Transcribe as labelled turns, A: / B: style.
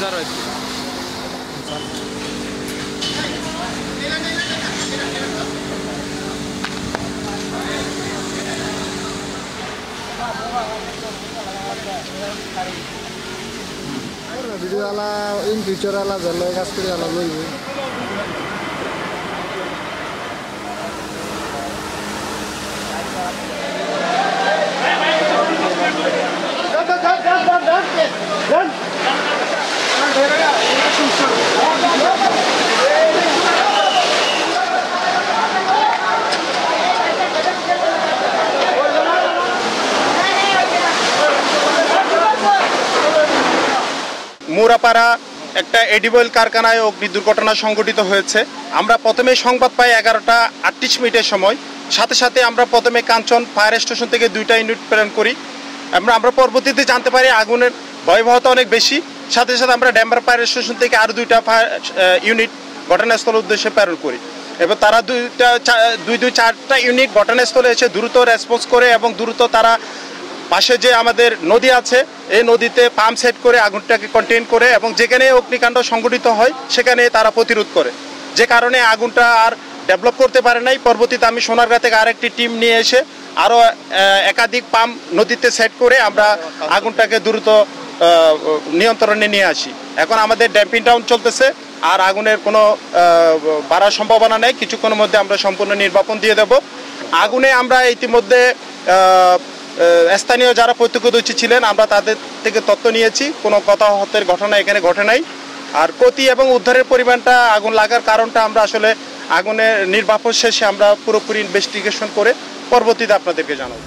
A: Besar itu.
B: Video ala in future ala jalo gas kori ala loibe.
C: Murapara একটা edible কারখানায় অগ্নি দুর্ঘটনা সংঘটিত হয়েছে। আমরা প্রথমে সংবাদ পাই 11টা 38 মিনিটের সময়। সাথে সাথে আমরা প্রথমে কাঞ্চন ফায়ার স্টেশন থেকে 2টা ইউনিট প্রেরণ করি। আমরা পরবর্তীতে জানতে পারি আগুনের ভয়াবহতা অনেক বেশি। সাথে সাথে আমরা ড্যাম্বার ফায়ার স্টেশন থেকে আরও 2টা ফায়ার ইউনিট ঘটনাস্থলের উদ্দেশ্যে প্রেরণ করি এবং তারা 4টা ইউনিট ঘটনাস্থলে এসে দ্রুত রেসপন্স করে এবং দ্রুত তারা পাশে যে আমাদের নদী আছে এই নদীতে পাম্প সেট করে আগুনটাকে কন্টেইন করে এবং যেখানে অগ্নিকাণ্ড সংঘটিত হয় সেখানে তারা প্রতিরোধ করে, যে কারণে আগুনটা আর ডেভেলপ করতে পারে নাই। পরবর্তীতে আমি সোনারগাঁ থেকে আরেকটি টিম নিয়ে এসে আরও একাধিক পাম্প নদীতে সেট করে আমরা আগুনটাকে দ্রুত নিয়ন্ত্রণে নিয়ে আসি। এখন আমাদের ড্যাম্পিং ডাউন চলতেছে, আর আগুনের কোনো বাড়ার সম্ভাবনা নেই। কিছুক্ষণের মধ্যে আমরা সম্পূর্ণ নির্বাপন দিয়ে দেব। আগুনে আমরা ইতিমধ্যে স্থানীয় যারা প্রত্যক্ষদর্শী ছিলেন আমরা তাদের থেকে তথ্য নিয়েছি, কোনো হতাহতের ঘটনা এখানে ঘটে নাই। আর ক্ষতি এবং উদ্ধারের পরিমাণটা আগুন লাগার কারণটা আমরা আসলে আগুনের নির্বাপন শেষে আমরা পুরোপুরি ইনভেস্টিগেশন করে পরবর্তীতে আপনাদেরকে জানাবো।